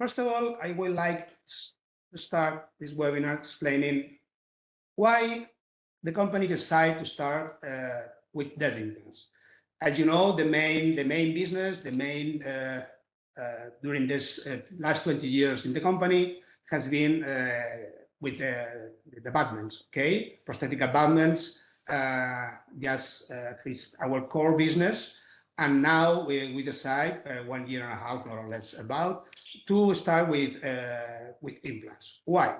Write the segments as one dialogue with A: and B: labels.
A: First of all, I would like to start this webinar explaining why the company decided to start with DESS implants. As you know, the main business, during this last 20 years in the company has been with the abutments, okay? Prosthetic abutments, is our core business. And now we decide 1 year and a half, more or less, about to start with implants. Why?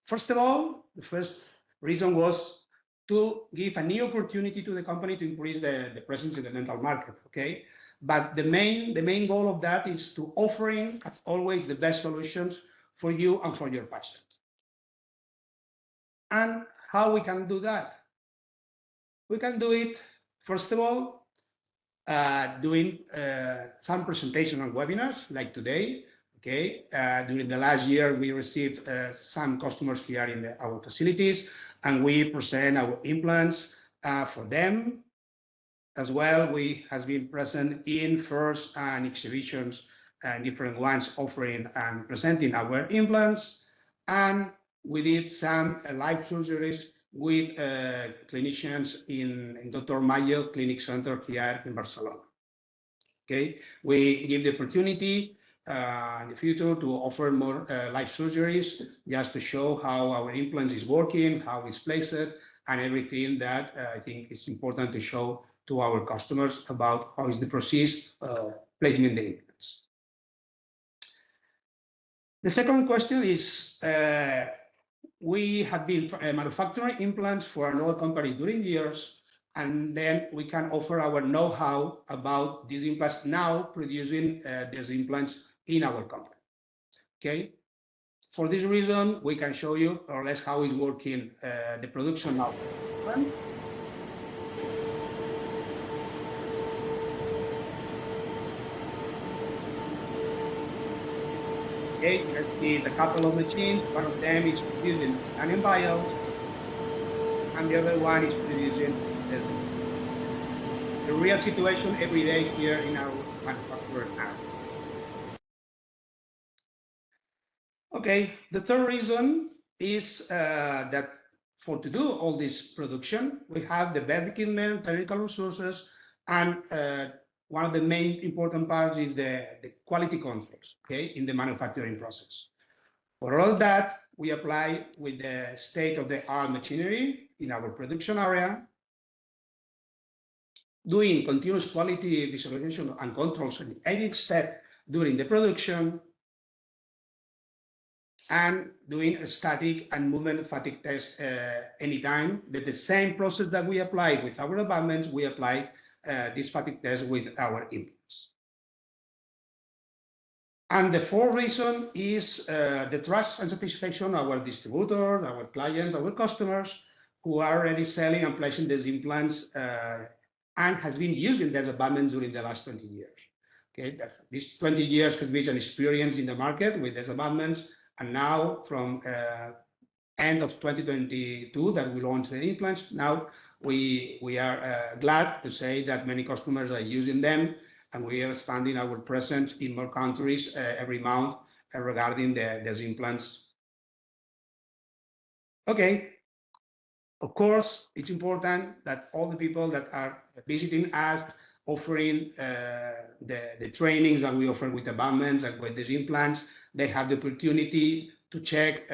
A: First of all, the first reason was to give a new opportunity to the company to increase the presence in the dental market, okay? But the main goal of that is to offering, as always, the best solutions for you and for your patients. And how we can do that? We can do it, first of all, doing some presentation on webinars like today. Okay, during the last year, we received some customers here in our facilities, and we present our implants for them. As well, we have been present in fairs and exhibitions and different ones offering and presenting our implants. And we did some live surgeries with clinicians in Dr. Mayo Clinic Center here in Barcelona. Okay, we give the opportunity in the future to offer more live surgeries just to show how our implant is working, how it's placed, and everything that I think is important to show to our customers about how is the process placing in the implants. The second question is, we have been manufacturing implants for another company during years, and then we can offer our know-how about these implants now producing these implants in our company. Okay, for this reason, we can show you more or less how it's working the production now. Okay, let's see the couple of machines. One of them is producing titanium vials, and the other one is producing the real situation every day here in our manufacturer now. Okay, the third reason is that to do all this production, we have the best equipment, technical resources, and one of the main important parts is the quality controls, okay, in the manufacturing process. For all that, we apply with the state-of-the-art machinery in our production area, doing continuous quality visualization and controls in any step during the production, and doing a static and movement fatigue test anytime. That the same process that we apply with our abutments, we apply this fatigue test with our implants. And the fourth reason is the trust and satisfaction of our distributors, our clients, our customers, who are already selling and placing these implants and has been using these abutments during the last 20 years. Okay, this 20 years has been an experience in the market with these abutments, and now from end of 2022 that we launched the implants, now we are glad to say that many customers are using them, and we are expanding our presence in more countries every month regarding these implants. Okay, of course, it's important that all the people that are visiting us, offering the trainings that we offer with abutments and with these implants, they have the opportunity to check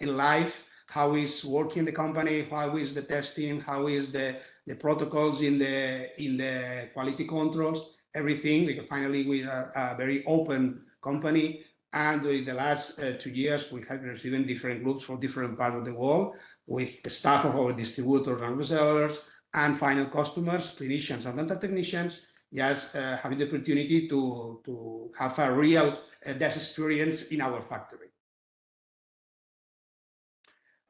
A: in live how is working the company, how is the testing, how is the protocols in the quality controls, everything, because finally we are a very open company. And during the last 2 years, we have received different groups from different parts of the world with the staff of our distributors and resellers and final customers, clinicians and dental technicians, just having the opportunity to have a real DESS experience in our factory.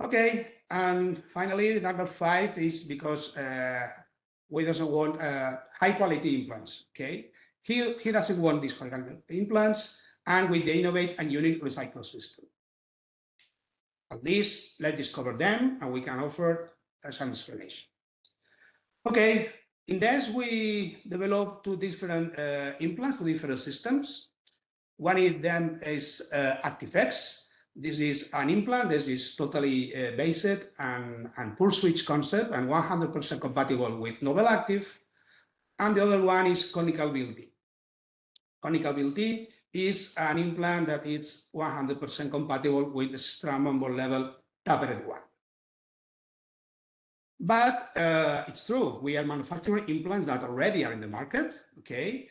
A: Okay, and finally, number 5 is because we doesn't want high quality implants. Okay, he doesn't want these high quality implants, and with the innovate and unique recycle system. At least let's discover them, and we can offer some explanation. Okay, in DESS we developed 2 different implants, 2 different systems. One is then is HEX. This is an implant. This is totally based and pulse switch concept and 100% compatible with Novel Active. And the other one is Conical BLT. Conical BLT is an implant that is 100% compatible with the Stram on board level tapered one. But it's true, we are manufacturing implants that already are in the market, okay,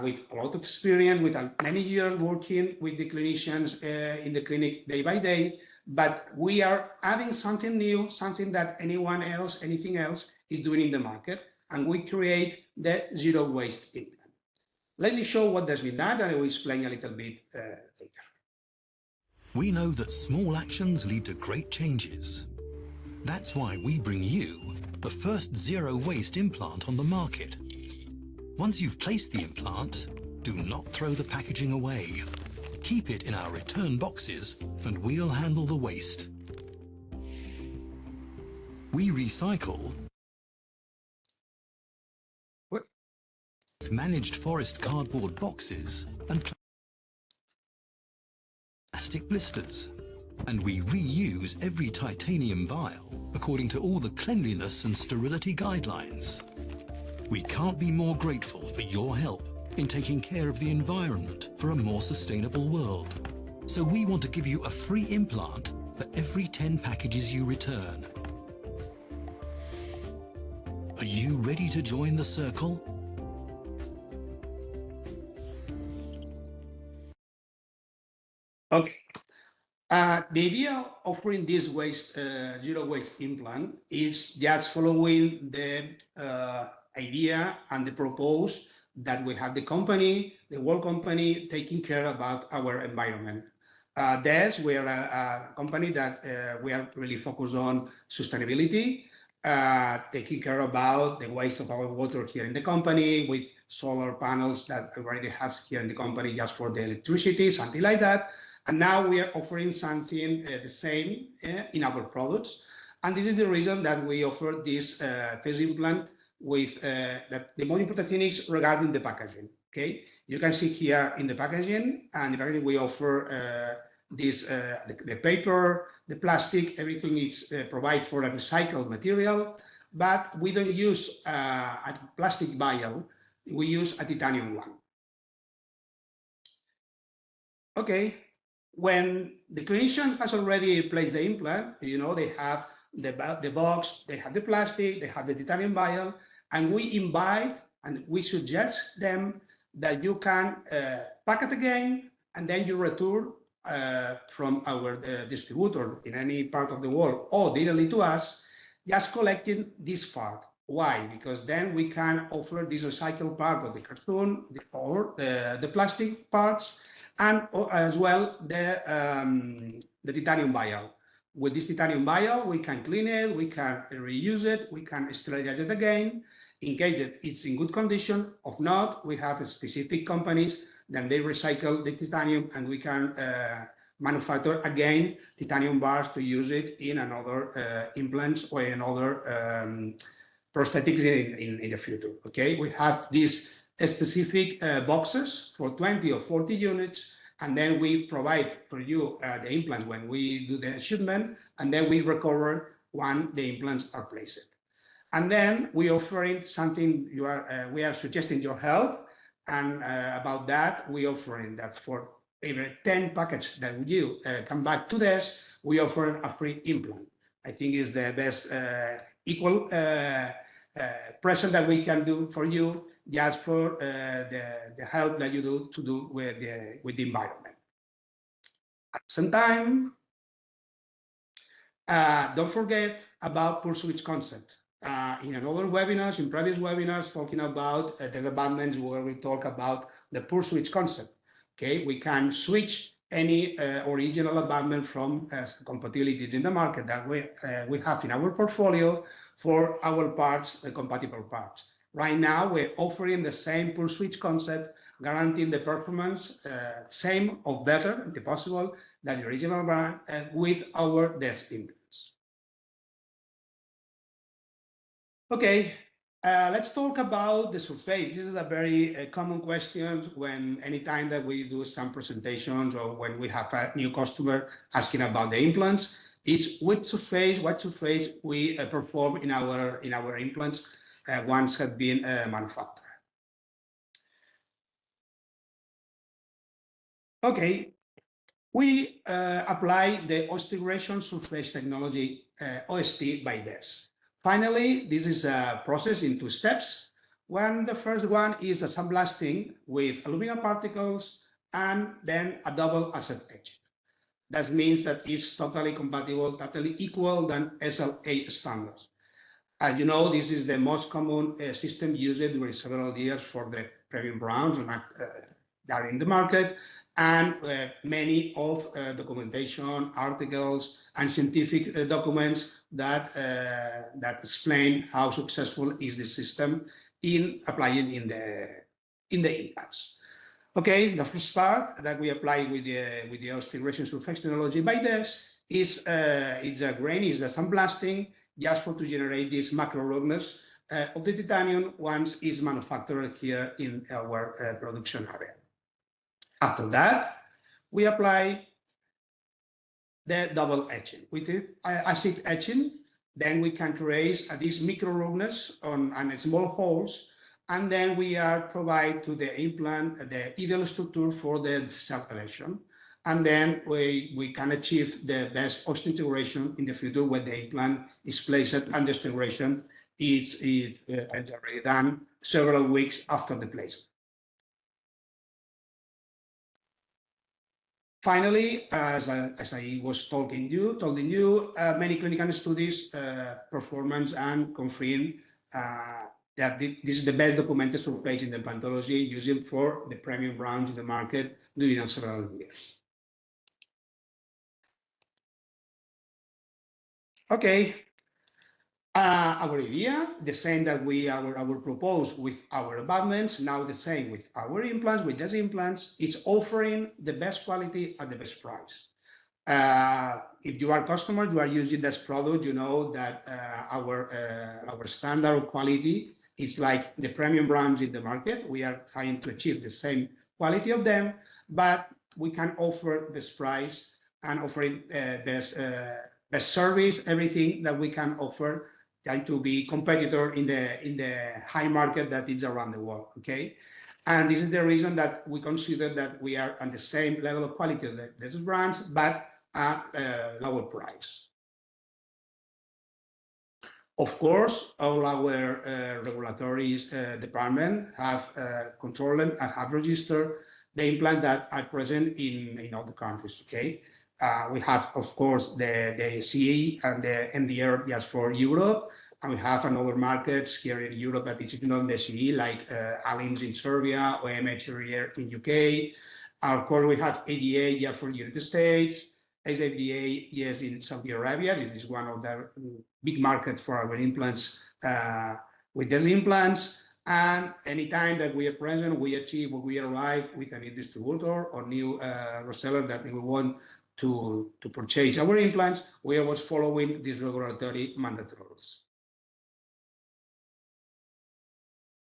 A: with a lot of experience, with many years working with the clinicians in the clinic day by day. But we are adding something new, something that anything else is doing in the market, and we create the zero waste implant. Let me show what has been done, and I will explain a little bit later.
B: We know that small actions lead to great changes. That's why we bring you the first zero waste implant on the market. Once you've placed the implant, do not throw the packaging away. Keep it in our return boxes and we'll handle the waste. We recycle managed forest cardboard boxes and plastic blisters. And we reuse every titanium vial according to all the cleanliness and sterility guidelines. We can't be more grateful for your help in taking care of the environment for a more sustainable world. So we want to give you a free implant for every 10 packages you return. Are you ready to join the circle?
A: Okay. The idea of offering this zero waste implant is just following the idea and the propose that we have the world company taking care about our environment. DESS, we are a company that we are really focused on sustainability, taking care about the waste of our water here in the company with solar panels that we already have here in the company just for the electricity, something like that. And now we are offering something the same in our products. And this is the reason that we offer this phase implant with the most important thing is regarding the packaging. Okay, you can see here in the packaging, and the packaging we offer the paper, the plastic, everything is provided for a recycled material, but we don't use a plastic vial, we use a titanium one. Okay. When the clinician has already placed the implant, you know, they have the box, they have the plastic, they have the titanium vial, and we invite and we suggest them that you can pack it again, and then you return from our distributor in any part of the world or directly to us, just collecting this part. Why? Because then we can offer this recycled part of the cartoon or the plastic parts, and as well the titanium vial. With this titanium vial, we can clean it, we can reuse it, we can sterilize it again in case that it's in good condition. If not, we have specific companies that they recycle the titanium, and we can manufacture again titanium bars to use it in another implants or in other prosthetics in the future. Okay, we have these specific boxes for 20 or 40 units, and then we provide for you the implant when we do the shipment, and then we recover when the implants are placed. And then we offering something we are suggesting your help, and about that we offering that for every 10 packets that you come back to this, we offer a free implant. I think is the best equal present that we can do for you, just for the help that you do with the environment. At the same time, don't forget about pulse switch concept. In another webinars, in previous webinars, talking about the developments where we talk about the pulse switch concept. Okay, we can switch any original abutment from compatibilities in the market that we have in our portfolio for our parts, the compatible parts. Right now, we're offering the same pulse switch concept, guaranteeing the performance same or better, if possible, than the original brand with our DESS implants. Okay, Let's talk about the surface. This is a very common question when anytime that we do some presentations or when we have a new customer asking about the implants, is what surface we perform in our implants once have been manufactured. Okay, we apply the osteogradation surface technology, OST by DESS. Finally, this is a process in 2 steps. The first one is a sandblasting with aluminum particles and then a double asset etching. That means that it's totally compatible, totally equal than SLA standards. As you know, this is the most common system used during several years for the premium brands that are in the market, and many of documentation, articles, and scientific documents that explain how successful is the system in applying in the implants. Okay, the first part that we apply with the osteogradation surface technology by DESS is it's a sandblasting just to generate this macro roughness of the titanium once it's manufactured here in our production area. After that, we apply the double etching. With the acid etching, then we can create this micro roughness on small holes, and then we provide to the implant the ideal structure for the self-election. And then we can achieve the best osseointegration in the future when the implant is placed and the integration is already done several weeks after the placement. Finally, as I was telling you, many clinical studies, performance and confirm that this is the best documented surface in the implantology used for the premium brands in the market during several years. Okay, our idea, the same that our propose with our abutments, now the same with our implants, with DESS implants, it's offering the best quality at the best price. If you are a customer, you are using this product, you know that our standard quality is like the premium brands in the market. We are trying to achieve the same quality of them, but we can offer this price and offering best service, everything that we can offer, trying to be competitor in the high market that is around the world. Okay, and this is the reason that we consider that we are on the same level of quality of these brands, but at a lower price. Of course, all our regulatory department have controlled and have registered the implants that are present in all the countries. Okay. We have, of course, the CE and the MDR just for Europe, and we have another markets here in Europe that is not the CE, like ALIMS in Serbia, OMH here in UK. Of course, we have ADA just for United States, SFDA, yes, in Saudi Arabia. This is one of the big markets for our implants with these implants. And anytime that we are present, we achieve what we arrive with a new distributor or new reseller that we want to purchase our implants, we are always following these regulatory mandates.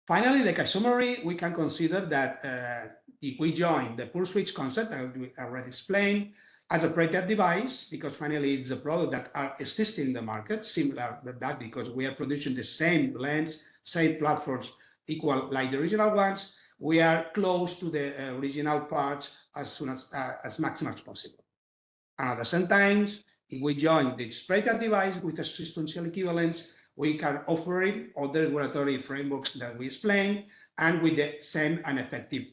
A: Finally, like a summary, we can consider that if we join the pulse switch concept, as we already explained, as a pre-test device, because finally it's a product that are existing in the market, similar to that, because we are producing the same lens, same platforms, equal like the original ones, we are close to the original parts as maximum as possible. And at the same time, if we join the pre-test device with a substantial equivalence, we can offer it all the regulatory frameworks that we explained and with the same and effective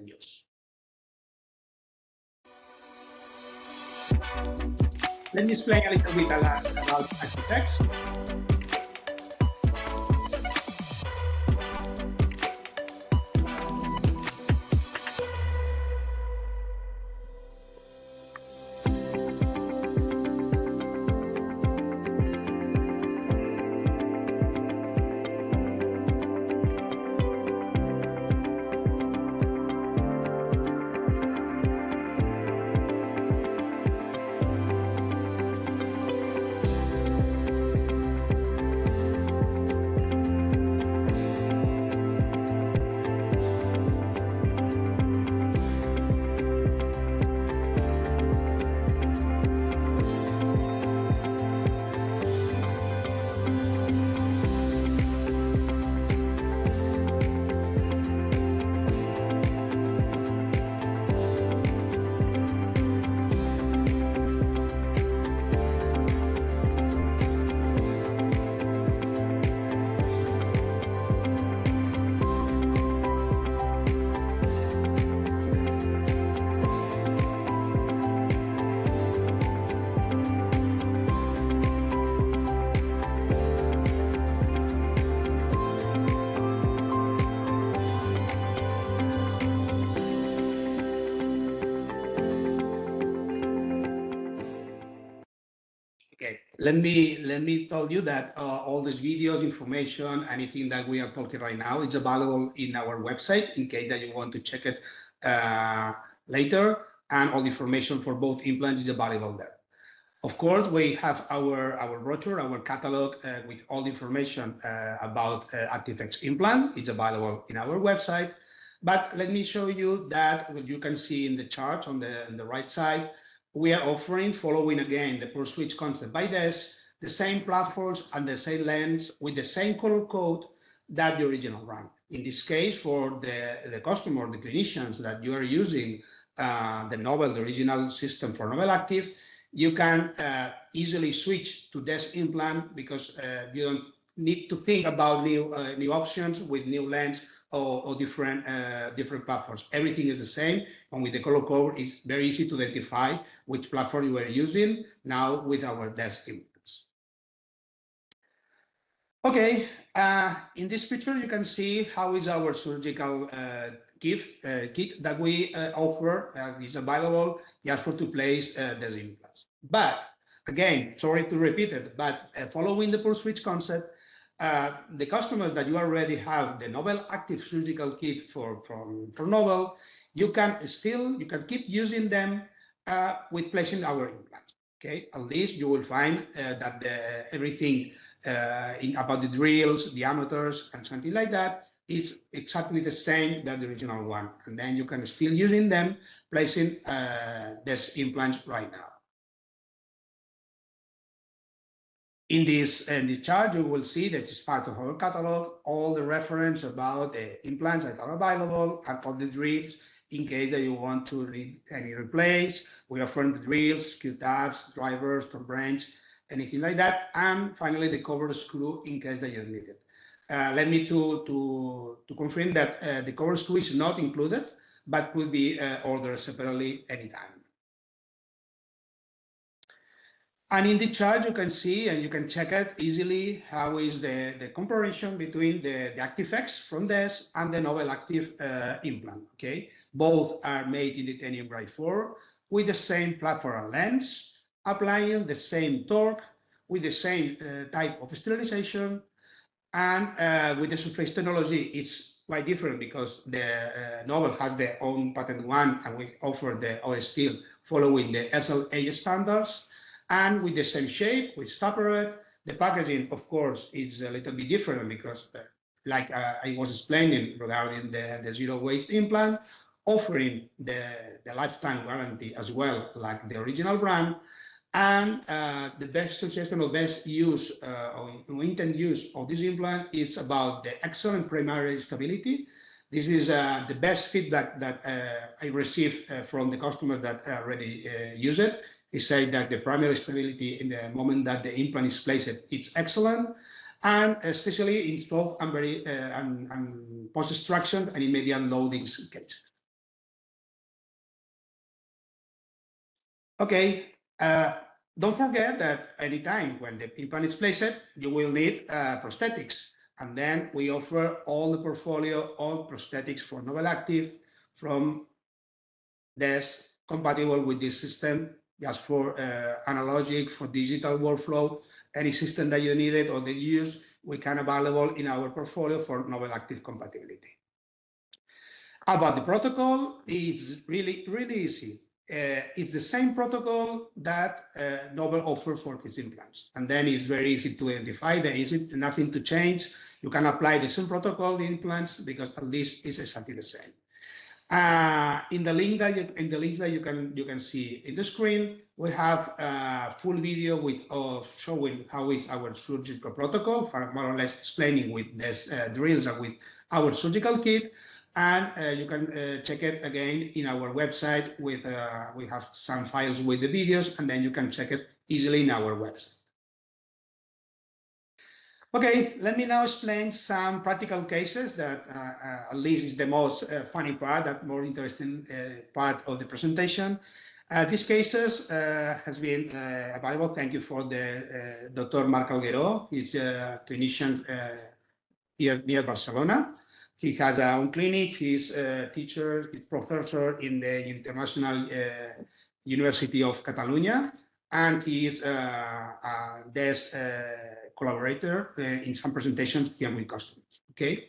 A: use. Let me explain a little bit about HEX. let me tell you that all these videos, information, anything that we are talking right now is available in our website in case that you want to check it later, and all the information for both implants is available there. Of course, we have our brochure, our catalog with all the information about HEX implant. It's available in our website. But let me show you that what you can see in the chart on the right side. We are offering, following again the pulse switch concept by DESS, the same platforms and the same lens with the same color code that the original one. In this case, for the customer, the clinicians that you are using the original system for Novel Active, you can easily switch to DESS implant because you don't need to think about new options with new lens or different platforms. Everything is the same, and with the color code, it's very easy to identify which platform you are using now with our DESS implants. Okay, in this picture, you can see how is our surgical kit that we offer is available just for to place the implants. But again, sorry to repeat it, but following the pulse switch concept, the customers that you already have the Novel Active surgical kit for Novel, you can keep using them with placing our implants. Okay, at least you will find that everything about the drills, diameters, and something like that is exactly the same that the original one. And then you can still using them, placing these implants right now. In this chart, you will see that it's part of our catalog, all the reference about the implants that are available and all the drills in case that you want to replace. We offer the drills, Q-tabs, drivers, torque wrench, anything like that. And finally, the cover screw in case that you need it. Let me to confirm that the cover screw is not included, but could be ordered separately anytime. And in the chart, you can see, and you can check it easily, how is the comparison between the HEX from DESS and the Novel Active implant, okay? Both are made in titanium grade 4 with the same platform and lens, applying the same torque, with the same type of sterilization, and with the surface technology, it's quite different because the Novel has their own patent one, and we offer the OS steel following the SLA standards. And with the same shape, with stopper, the packaging, of course, is a little bit different because, like I was explaining regarding the zero waste implant, offering the lifetime guarantee as well, like the original brand, and the best suggestion or best use or intended use of this implant is about the excellent primary stability. This is the best feedback that I received from the customers that already use it. He said that the primary stability in the moment that the implant is placed, it's excellent, and especially in soft and very and post-extraction and immediate loading cases. Okay, don't forget that anytime when the implant is placed, you will need prosthetics, and then we offer all the portfolio of prosthetics for Novel Active from DESS compatible with this system, just for analogic, for digital workflow, any system that you needed or that you use, we can available in our portfolio for Novel Active compatibility. About the protocol, it's really easy. It's the same protocol that Novel offers for his implants. And then it's very easy to identify, there is nothing to change. You can apply the same protocol, the implants, because at least it's exactly the same. In the link that you can see in the screen, we have a full video with showing how is our surgical protocol, more or less explaining with these drills and with our surgical kit, and you can check it again in our website. With we have some files with the videos, and then you can check it easily in our website. Okay, let me now explain some practical cases that at least is the most funny part, that more interesting part of the presentation. These cases has been available. Thank you for the Dr. Marc Algueró. He's a clinician here near Barcelona. He has a own clinic. He's a teacher, he's professor in the International University of Catalonia. and he is DESS collaborator in some presentations here with customers. Okay,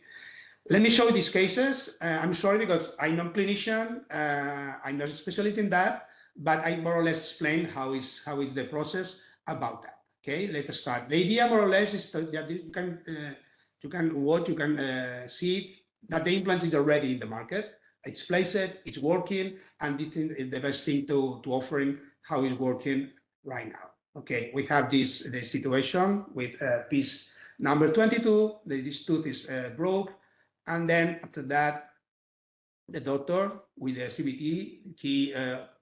A: let me show you these cases. I'm sorry because I'm not a clinician, I'm not a specialist in that, but I more or less explain how is the process about that. Okay, let's start. The idea more or less is that you can watch, you can see that the implant is already in the market. It's placed, it's working, and it is the best thing to offering how it's working right now. Okay, we have this situation with piece number 22. This tooth is broke, and then after that, the doctor with the CBT, he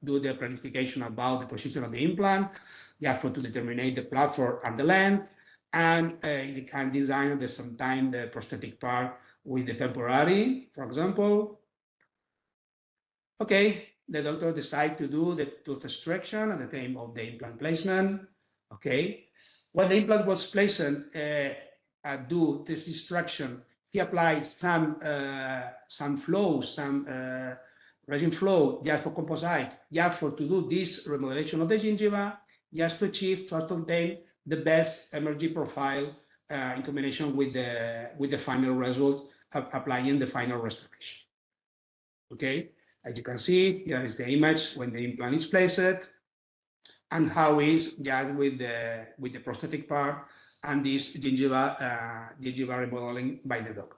A: do the planification about the position of the implant, therefore to determine the platform and the length, and he can design at the same time the prosthetic part with the temporary, for example. Okay, the doctor decide to do the tooth extraction at the time of the implant placement. Okay, when the implant was placed, do this extraction, he applied some flow, some resin flow, just for composite, just for to do this remodelation of the gingiva, just to achieve to obtain the best energy profile in combination with the final result of applying the final restoration. Okay, as you can see, here is the image when the implant is placed, and how is just with the prosthetic part and this gingiva remodeling by the doctor.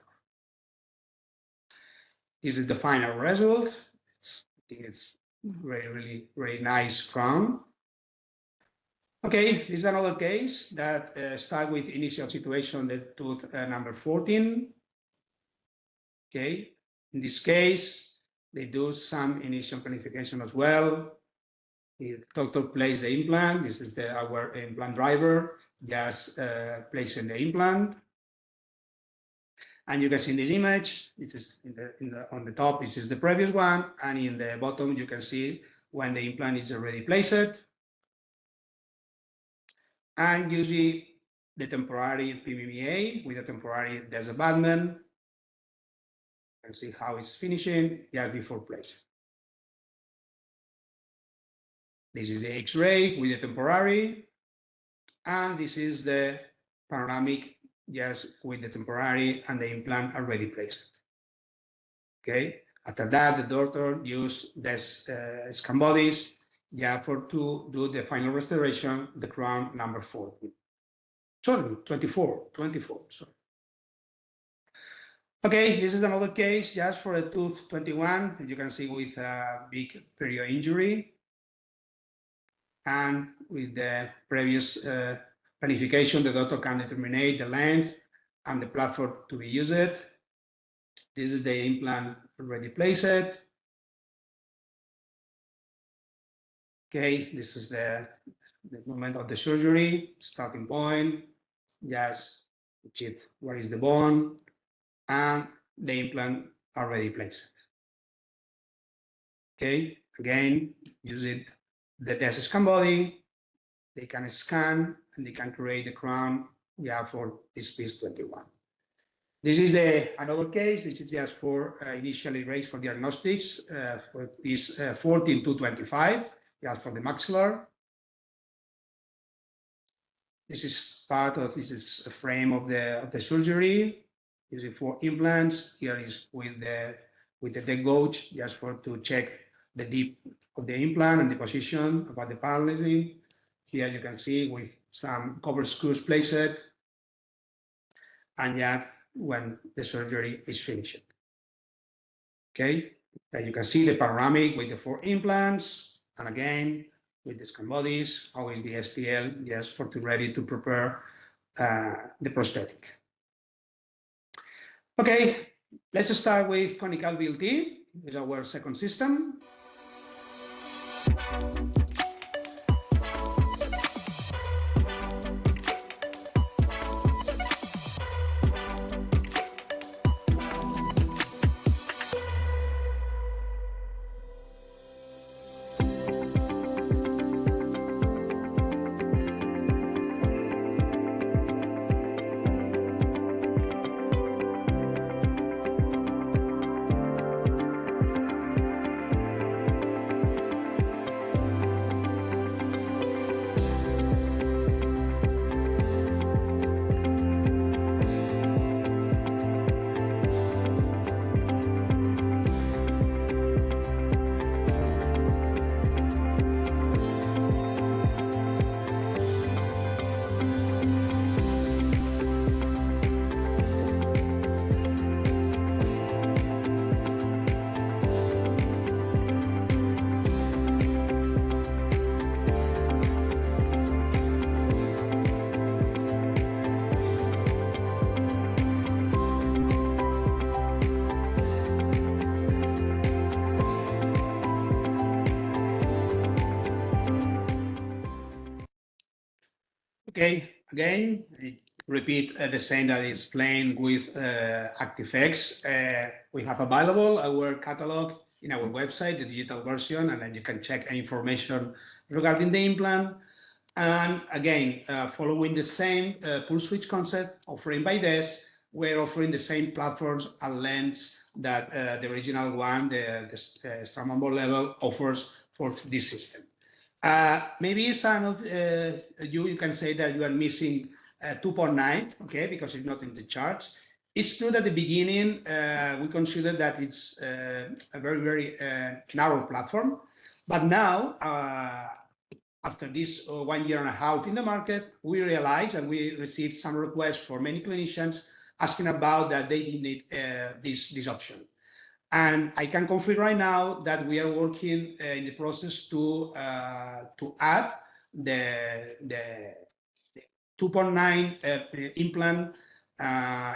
A: This is the final result. I think it's really nice crown. Okay, this is another case that start with initial situation, the tooth number 14. Okay, in this case, they do some initial planification as well. The doctor places the implant. This is our implant driver, just placing the implant. And you can see in this image, it is on the top, this is the previous one, and in the bottom, you can see when the implant is already placed. And you see the temporary PMMA with a temporary DESS abutment. You can see how it's finishing just before placing. This is the X-ray with the temporary, and this is the panoramic just with the temporary and the implant already placed. Okay, after that, the doctor used this scan bodies to do the final restoration, the crown number 14. Sorry, 24, sorry. Okay, this is another case just for a tooth 21, as you can see with a big perio injury. And with the previous planification, the doctor can determine the length and the platform to be used. This is the implant already placed. Okay, this is the moment of the surgery, starting point, just achieve where is the bone, and the implant already placed. Okay, again, using the DESS scan body, they can scan and they can create the crown for this piece 21. This is another case. This is just for initially raised for diagnostics for piece 14 to 25, just for the maxillar. This is part of this is a frame of the surgery. This is for implants. Here is with the deck gauge, just to check the depth of the implant and the position about the paneling. Here you can see with some cover screws placed, and when the surgery is finished. Okay, you can see the panoramic with the 4 implants, and again with the scan bodies, always the STL, just for ready to prepare the prosthetic. Okay, let's start with Conical BLT. Is our second system. Okay, again, repeat the same that is explained with ActiveX. We have available our catalog in our website, the digital version, and then you can check any information regarding the implant. And again, following the same pull switch concept offering by DESS, we're offering the same platforms and lengths that the original one, the Straumann ball level, offers for this system. Maybe some of you can say that you are missing 2.9, okay, because it's not in the charts. It's true that at the beginning, we consider that it's a very, very narrow platform. But now, after this 1 year and a half in the market, we realized and we received some requests for many clinicians asking about that they need this option. And I can confirm right now that we are working in the process to add the 2.9 implant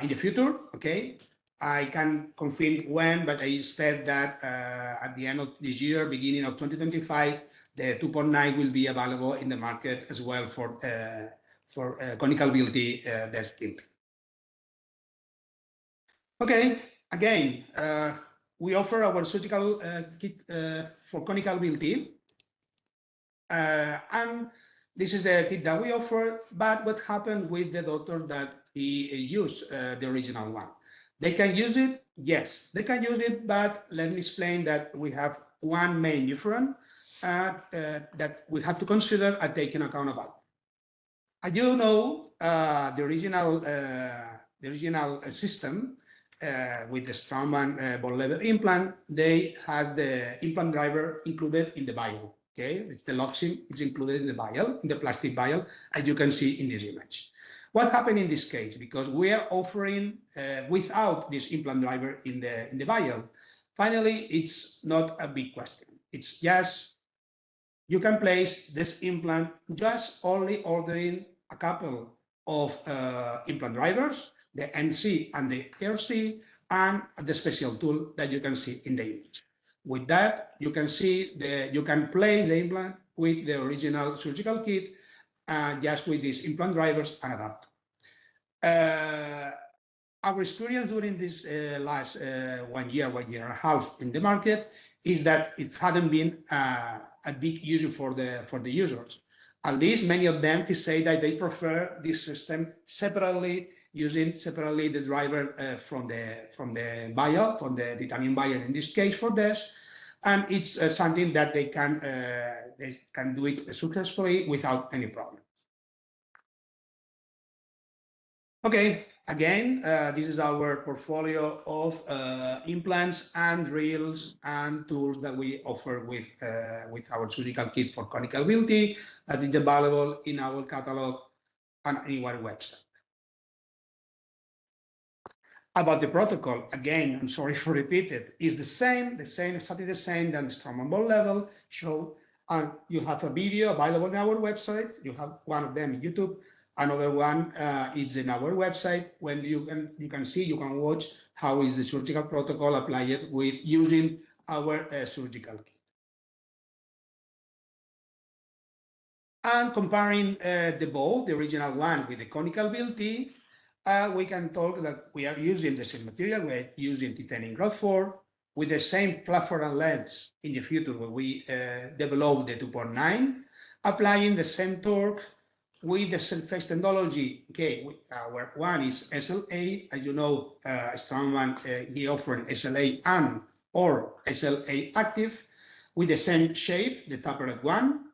A: in the future. Okay, I can confirm when, but I expect that at the end of this year, beginning of 2025, the 2.9 will be available in the market as well for Conical BLT DESS implant. Okay, again. We offer our surgical kit for Conical BLT. And this is the kit that we offer, but what happened with the doctor that he used the original one? They can use it? Yes, they can use it, but let me explain that we have one main difference that we have to consider and take into account about. As you know, the original system with the Straumann ball level implant, they had the implant driver included in the vial. Okay, it's the loxing, it's included in the vial, in the plastic vial, as you can see in this image. What happened in this case? Because we are offering without this implant driver in the vial. Finally, it's not a big question. It's just you can place this implant just only ordering a couple of implant drivers, the NC and the RC, and the special tool that you can see in the image. With that, you can see you can place the implant with the original surgical kit, just with these implant drivers and adapter. Our experience during this last 1 year and a half in the market is that it hadn't been a big issue for the users. At least many of them say that they prefer this system separately, using separately the driver from the vial, from the titanium vial in this case for DESS, and it's something that they can do it successfully without any problem. Okay, again, this is our portfolio of implants and drills and tools that we offer with our surgical kit for Conical BLT that is available in our catalog and in our website. About the protocol, again, I'm sorry for repeating it, is exactly the same than the Straumann ball level show. And you have a video available on our website. You have one of them in YouTube. Another one is in our website when you can watch how is the surgical protocol applied with using our surgical kit. And comparing the original one with the Conical BLT, we can talk that we are using the same material. We're using titanium grade 4 with the same platform and lengths in the future when we develop the 2.9, applying the same torque with the surface technology. Okay, our one is SLA. As you know, Straumann he offers SLA and or SLA active with the same shape, the tapered one.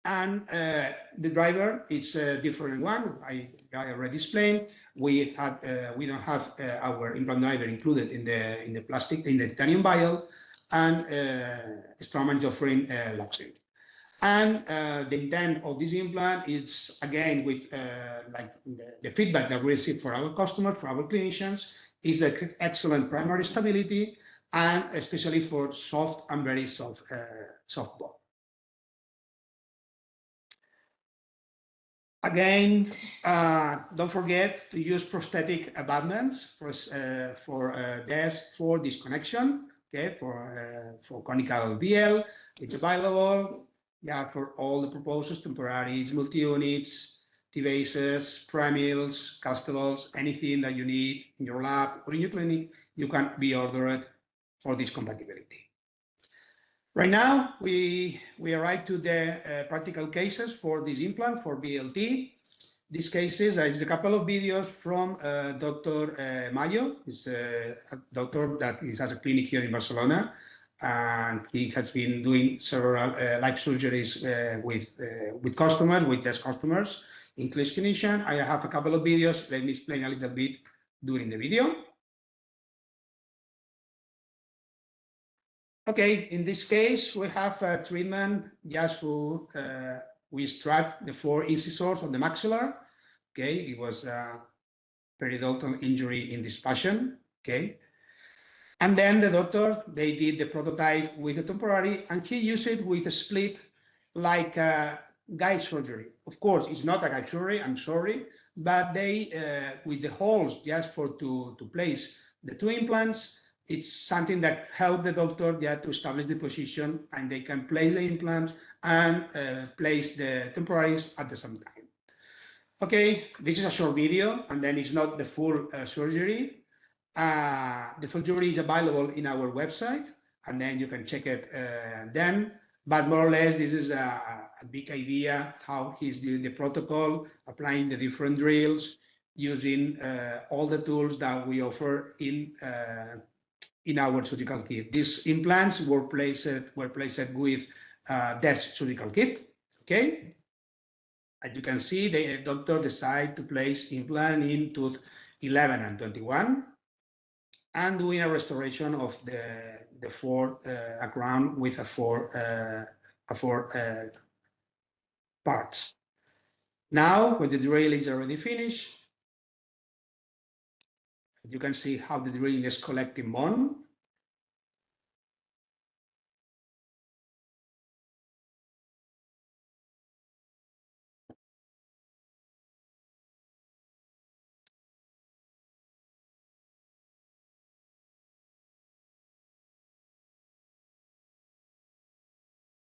A: And the driver, it's a different one. I already explained. We don't have our implant driver included in the titanium vial, and Straumann is offering loxing. And the intent of this implant is again with like the feedback that we receive for our customers, for our clinicians, is the excellent primary stability, and especially for soft and very soft ball. Again, don't forget to use prosthetic abutments for DESS for this connection. Okay, for Conical BL, it's available. Yeah, for all the proposals, temporaries, multi-units, T-bases, premils, castables, anything that you need in your lab or in your clinic, you can be ordered for this compatibility. Right now, we arrived to the practical cases for this implant for BLT. These cases, there is a couple of videos from Dr. Mayo. He's a doctor that has a clinic here in Barcelona, and he has been doing several live surgeries with customers, with DESS customers, English clinician. I have a couple of videos. Let me explain a little bit during the video. Okay, in this case, we have a treatment just for, we extract the 4 incisors on the maxilla. Okay, it was a periodontal injury in this patient. Okay, and then the doctor, they did the prototype with the temporary, and he used it with a split like a guide surgery. Of course, it's not a guide surgery, I'm sorry, but they, with the holes just for to place the 2 implants, it's something that helped the doctor to establish the position, and they can place the implants and place the temporaries at the same time. Okay, this is a short video, and then it's not the full surgery. The full surgery is available in our website, and then you can check it then. But more or less, this is a big idea how he's doing the protocol, applying the different drills, using all the tools that we offer in our surgical kit. These implants were placed with DESS surgical kit. Okay, as you can see, the doctor decided to place implant in tooth 11 and 21, and doing a restoration of the 4 crown with a 4 parts. Now, when the drill is already finished, you can see how the drilling is collecting bone.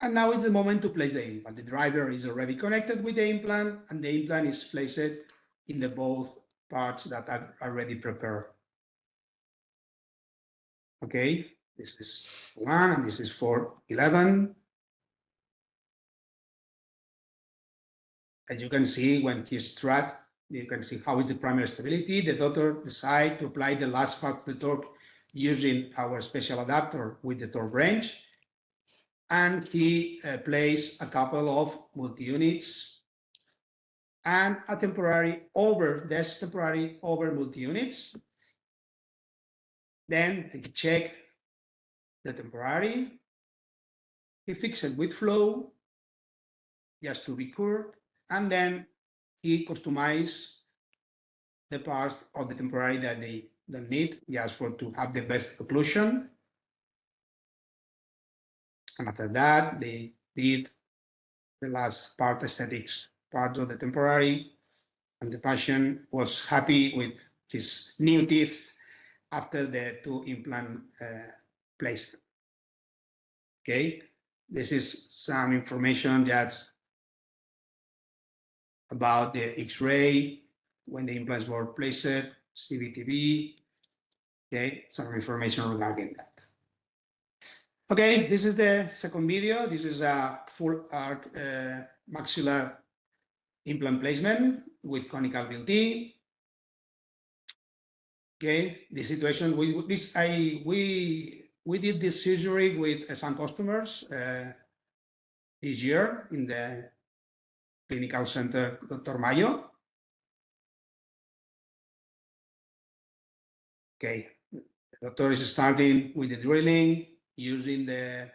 A: And now is the moment to place the implant. The driver is already connected with the implant, and the implant is placed in the both parts that are already prepared. Okay, this is 1 and this is for 11. As you can see, when he struck, you can see how is the primary stability. The doctor decided to apply the last part of the torque using our special adapter with the torque wrench. And he placed a couple of multi-units and a temporary over, DESS temporary over multi-units. Then he checked the temporary. He fixed it with flow just to be curved. And then he customized the parts of the temporary that they need just to have the best occlusion. And after that, they did the last part, aesthetics part of the temporary, and the patient was happy with his new teeth after the 2 implant placement. Okay, this is some information that's about the X-ray, when the implants were placed, CBTV, okay, some information regarding that. Okay, this is the second video. This is a full arc maxillar implant placement with conical BLT. Okay, the situation we did this surgery with some customers this year in the clinical center, Dr. Mayo. Okay, the doctor is starting with the drilling, using the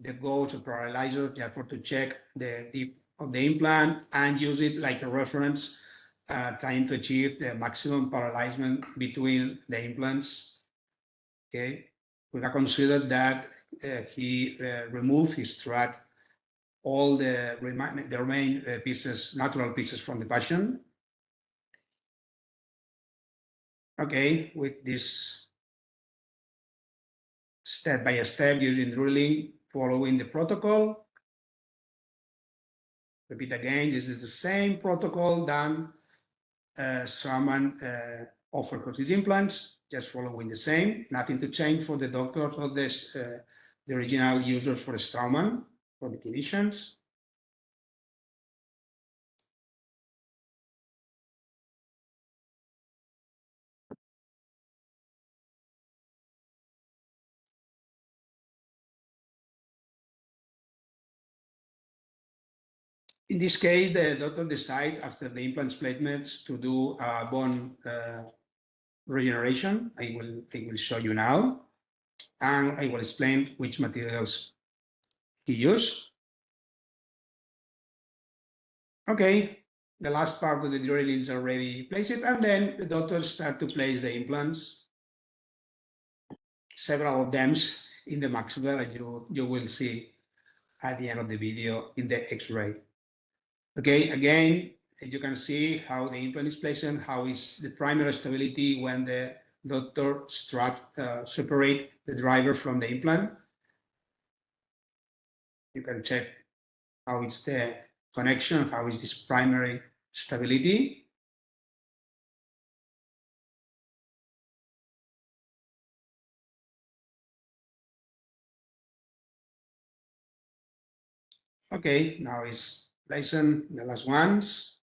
A: gauge or paralyzer just to check the depth of the implant and use it like a reference, trying to achieve the maximum parallelizement between the implants. Okay, we have considered that he removed his strut, all the remaining pieces, natural pieces from the patient. Okay, with this step by step using drilling, following the protocol. Repeat again, this is the same protocol done Straumann offer for these implants, just following the same, nothing to change for the doctors or this, the original users for Straumann, for the clinicians. In this case, the doctor decides after the implant placements to do bone regeneration. I will show you now, and I will explain which materials he used. Okay, the last part of the drilling is already placed, and then the doctors start to place the implants. Several of them in the maxilla, and you will see at the end of the video in the X-ray. Okay, again, you can see how the implant is placed and how is the primary stability when the doctor separate the driver from the implant. You can check how is the connection, how is this primary stability. Okay, now it's placing the last ones.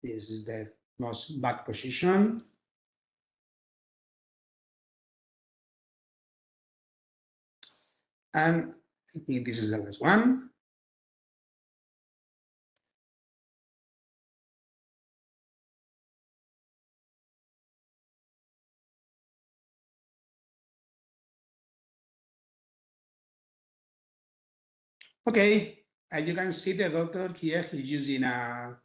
A: This is the most back position. And I think this is the last one. Okay, as you can see, the doctor here is using a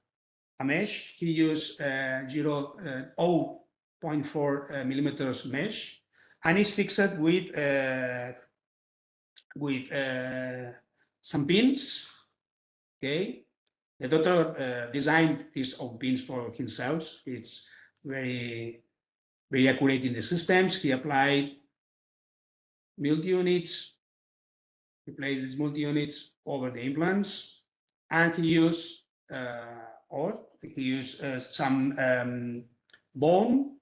A: mesh. He used 0.4 millimeters mesh, and it's fixed with some pins. Okay, the doctor designed these own pins for himself. It's very accurate in the systems. He applied multi-units. He placed these multi-units over the implants, and he used some bone.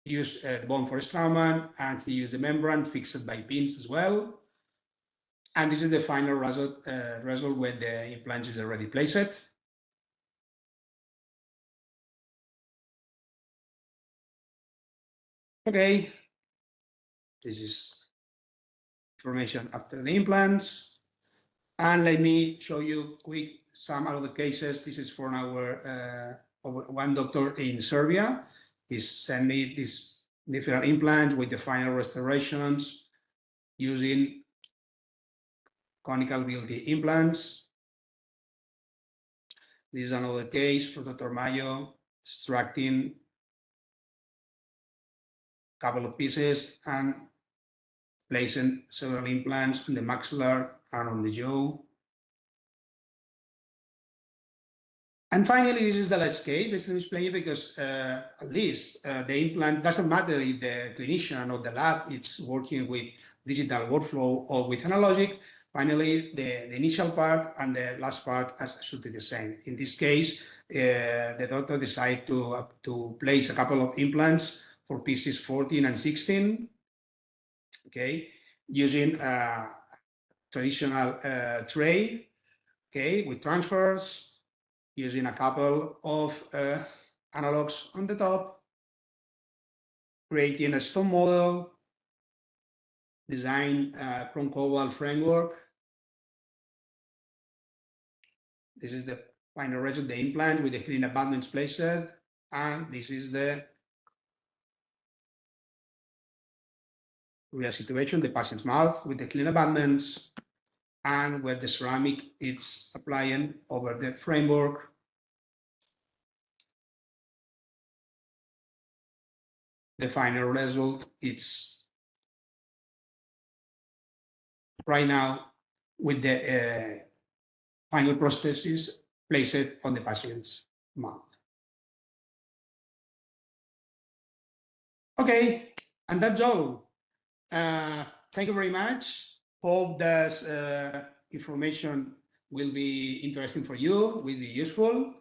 A: He used the bone for Straumann, and he used the membrane fixed by pins as well. And this is the final result when the implant is already placed. Okay, this is information after the implants. And let me show you quick some other cases. This is from our one doctor in Serbia. He sent me these different implants with the final restorations using Conical BLT implants. This is another case for Dr. Mayo, extracting a couple of pieces and placing several implants on the maxillar and on the jaw. And finally, this is the last case. This is explained because at least the implant doesn't matter if the clinician or the lab is working with digital workflow or with analogic. Finally, the initial part and the last part should be the same. In this case, the doctor decided to place a couple of implants for pieces 14 and 16, okay, using a traditional tray, okay, with transfers, using a couple of analogs on the top, creating a stone model, design a Conical framework. This is the final result of the implant with the clean abutments placed, and this is the real situation, the patient's mouth with the clean abutments, and where the ceramic is applying over the framework. The final result is right now with the final prosthesis placed on the patient's mouth. Okay, and that's all. Thank you very much. Hope that information will be interesting for you, will be useful.